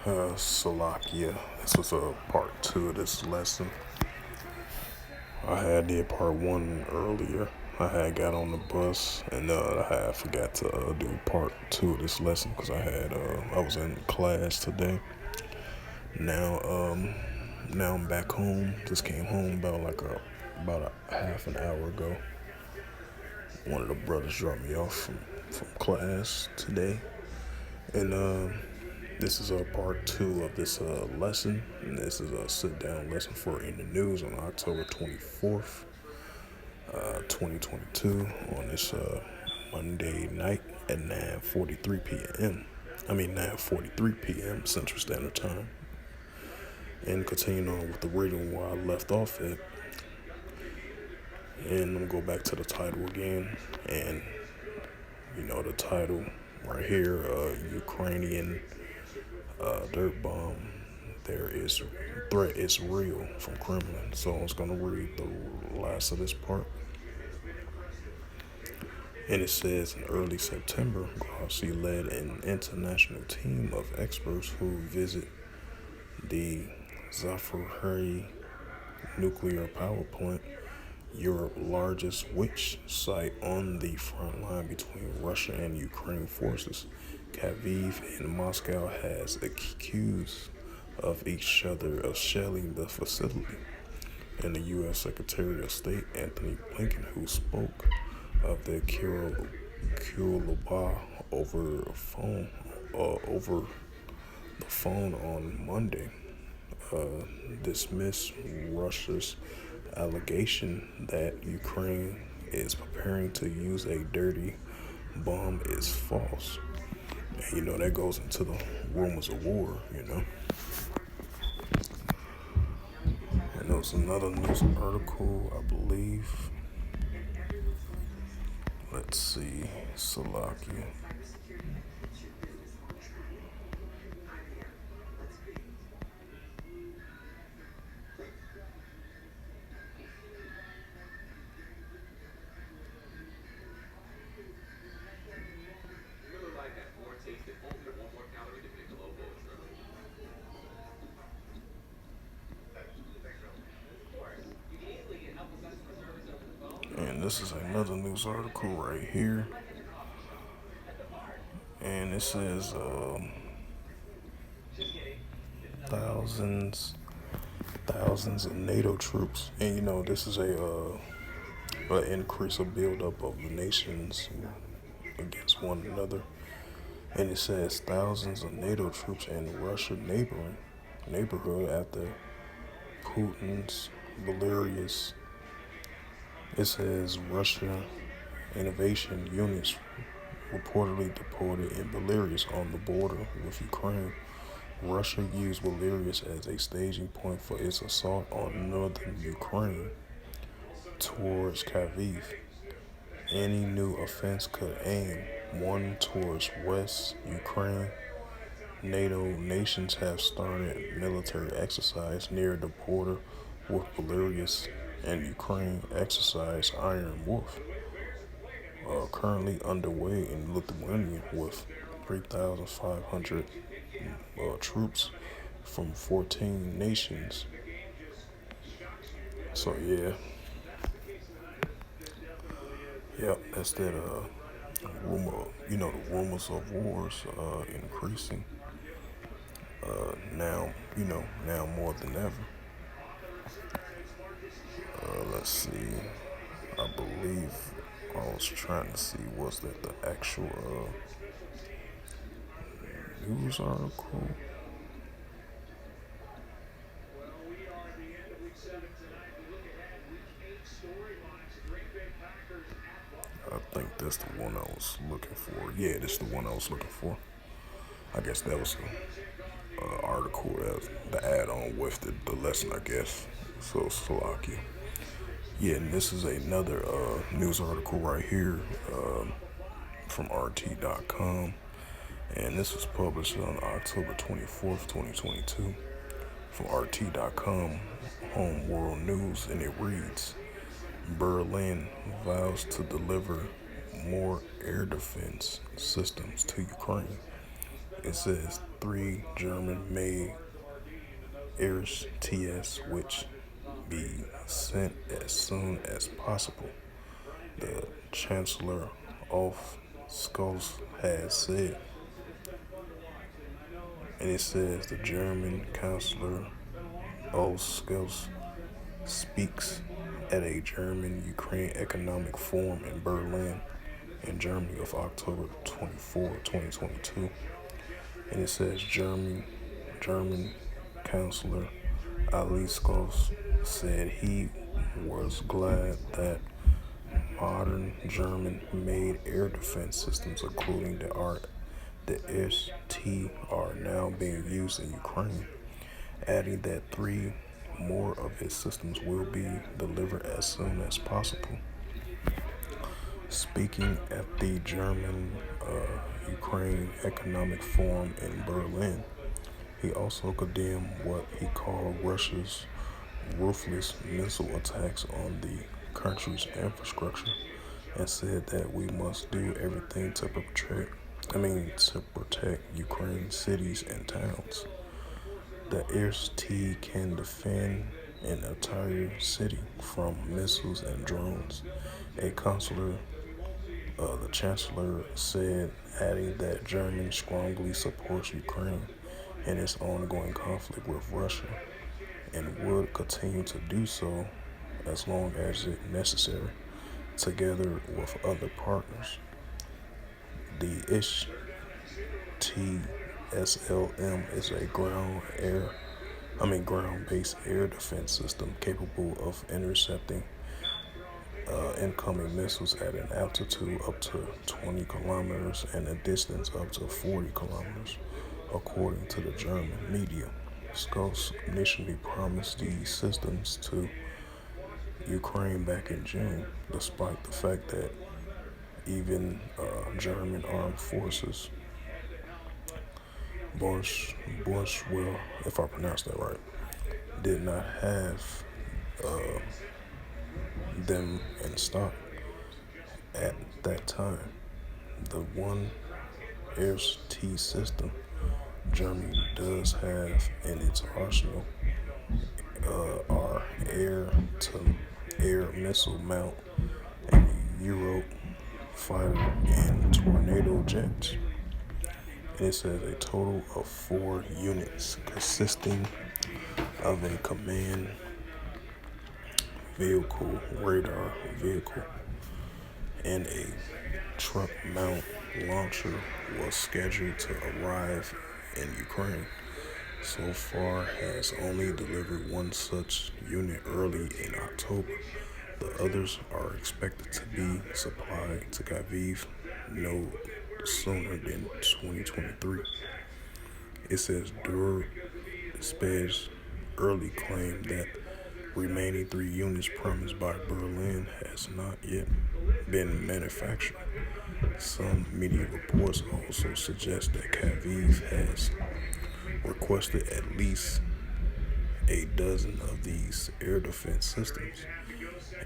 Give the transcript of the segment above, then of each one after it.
Salakia. This was a part two of this lesson. I had did part one earlier. I had got on the bus and I had forgot to do part two of this lesson because I was in class today. Now now I'm back home. Just came home about a half an hour ago. One of the brothers dropped me off from class today, and this is a part two of this lesson. And this is a sit down lesson for In the News on October 24th, 2022, on this Monday night at 9:43 p.m. 9:43 p.m. Central Standard Time. And continuing on with the reading where I left off at. And I'm gonna go back to the title again. And the title right here, Ukrainian dirt bomb. There is threat is real from Kremlin. So I was gonna read the last of this part. And it says in early September, Grossi led an international team of experts who visit the Zaporizhzhia nuclear power plant, Europe's largest witch site on the front line between Russia and Ukraine forces. Kyiv and Moscow has accused of each other of shelling the facility. And the U.S. Secretary of State Anthony Blinken, who spoke of the Kulaba over the phone on Monday, dismissed Russia's allegation that Ukraine is preparing to use a dirty bomb is false. And that goes into the rumors of war. And there was another news article, I believe. Let's see, Salakia. And this is another news article right here. And it says thousands of NATO troops. And this is an increase of buildup of the nations against one another. And it says thousands of NATO troops in Russia neighborhood after Putin's Belarus. It says Russia innovation units reportedly deployed in Belarus on the border with Ukraine. Russia used Belarus as a staging point for its assault on northern Ukraine towards Kyiv. Any new offense could aim one towards West Ukraine. NATO nations have started military exercise near the border with Belarus, and Ukraine exercise Iron Wolf, currently underway in Lithuania with 3,500 troops from 14 nations. So that's that rumor. The rumors of wars increasing. Now more than ever. Let's see. I believe I was trying to see was that the actual news article. I think that's the one I was looking for. Yeah, that's the one I was looking for. I guess that was the article, the add-on with the lesson, I guess. So, Slovakia. Yeah, and this is another news article right here from RT.com. And this was published on October 24th, 2022 from RT.com, Home World News, and it reads, Berlin vows to deliver more air defense systems to Ukraine. It says 3 German-made Airs TS, which be sent as soon as possible, the Chancellor of Scholz has said. And it says the German Chancellor of Scholz speaks at a German-Ukraine economic forum in Berlin, in Germany, of October 24, 2022. And it says German Chancellor Ali Scholz said he was glad that modern German-made air defense systems, including the ST, are now being used in Ukraine, adding that 3 more of his systems will be delivered as soon as possible. Speaking at the German-Ukraine Economic Forum in Berlin, he also condemned what he called Russia's ruthless missile attacks on the country's infrastructure and said that we must do everything to protect Ukraine's cities and towns. The ST can defend an entire city from missiles and drones. The chancellor said, adding that Germany strongly supports Ukraine in its ongoing conflict with Russia and would continue to do so as long as it's necessary, together with other partners. The HTSLM is a ground-based air defense system capable of intercepting incoming missiles at an altitude up to 20 kilometers and a distance up to 40 kilometers, according to the German media. Scholz initially promised these systems to Ukraine back in June, despite the fact that even German armed forces, well, if I pronounce that right, did not have them in stock at that time. The one T system Germany does have in its arsenal are air-to-air missile mount and Euro fighter and tornado jets. And it says a total of 4 units consisting of a command vehicle, radar vehicle, and a truck mount launcher was scheduled to arrive in Ukraine. So far has only delivered 1 such unit early in October. The others are expected to be supplied to Kyiv no sooner than 2023. It says Spes early claimed that remaining 3 units promised by Berlin has not yet been manufactured. Some media reports also suggest that Kyiv has requested at least a dozen of these air defense systems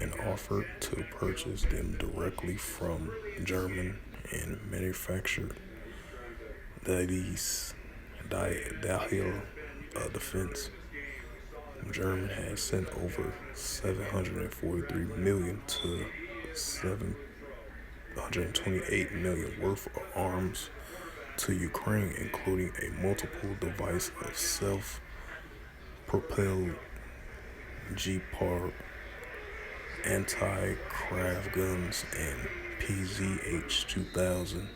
and offered to purchase them directly from German and manufactured Dahil Defense. Germany has sent over 743 million to 728 million worth of arms to Ukraine, including a multiple device of self-propelled Gepard anti-craft guns and PZH-2000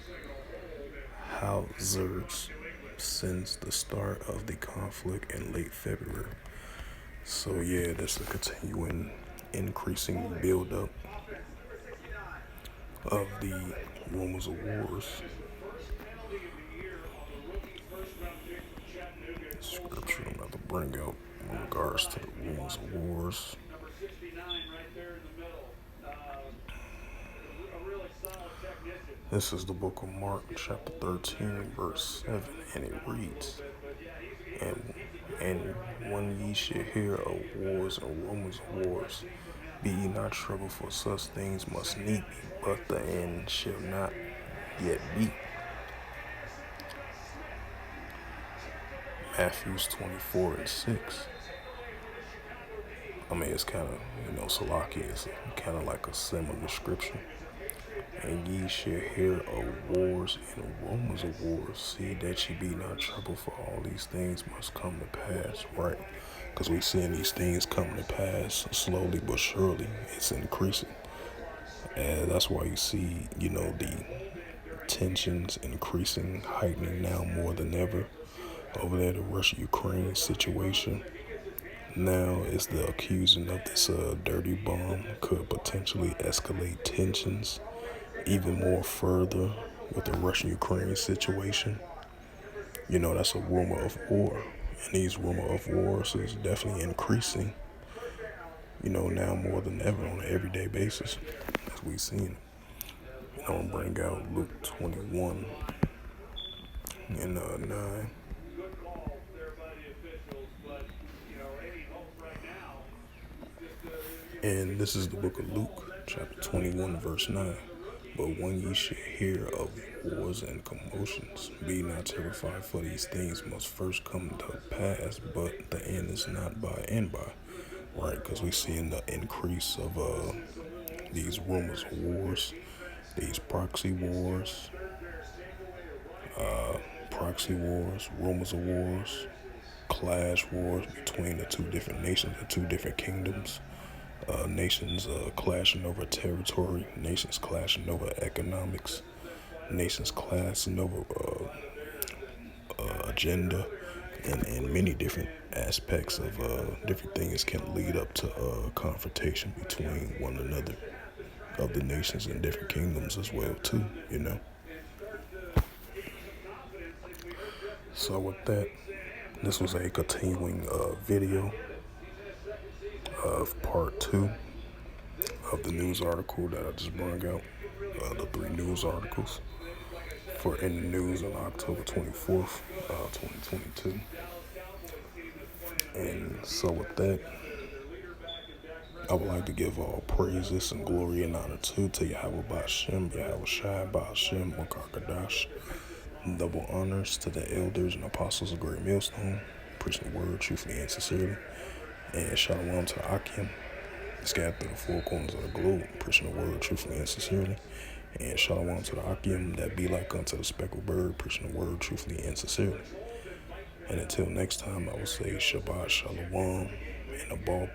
howitzers since the start of the conflict in late February. So yeah, that's a continuing increasing buildup of the rumors of wars. Scripture I'm about to bring out in regards to the rumors of wars. This is the book of Mark, chapter 13, verse 7, and it reads, And when ye shall hear of wars and rumors of wars, be ye not troubled, for such things must need be, but the end shall not yet be. Matthews 24:6. I mean, it's kind of, Salaki is kind of like a similar scripture. And ye shall hear of wars and rumors of wars. See that ye be not troubled, for all these things must come to pass, right? Because we seeing these things come to pass slowly but surely. It's increasing. And that's why you see, the tensions increasing, heightening now more than ever over there, the Russia-Ukraine situation. Now it's the accusing of this dirty bomb could potentially escalate tensions even more further with the Russian-Ukraine situation. That's a rumor of war. And these rumor of wars is definitely increasing, now more than ever on an everyday basis, as we've seen. I'm gonna bring out Luke 21 and 9. And this is the book of Luke, chapter 21, verse 9. But when ye shall hear of wars and commotions, be not terrified, for these things must first come to pass, but the end is not by and by. Right? Because we see in the increase of these rumors of wars, these proxy wars, rumors of wars, clash wars between the two different nations, the two different kingdoms. Nations clashing over territory, nations clashing over economics, nations clashing over agenda, and many different aspects of different things can lead up to confrontation between one another of the nations and different kingdoms as well too. So with that, this was a continuing video of part 2 of the news article that I just brought out, the 3 news articles for in the news on October 24th, 2022. And so with that, I would like to give all praises and glory and honor to Yahweh Ba'Shem, Yahweh Shai Ba'Shem, Makakadash. Double honors to the elders and apostles of Great Millstone, preaching the word truthfully and sincerely. And shalom to the Akim, scattered through the 4 corners of the globe, preaching the word truthfully and sincerely. And shalom to the Akim that be like unto the speckled bird, preaching the word truthfully and sincerely. And until next time, I will say Shabbat Shalom and a ball.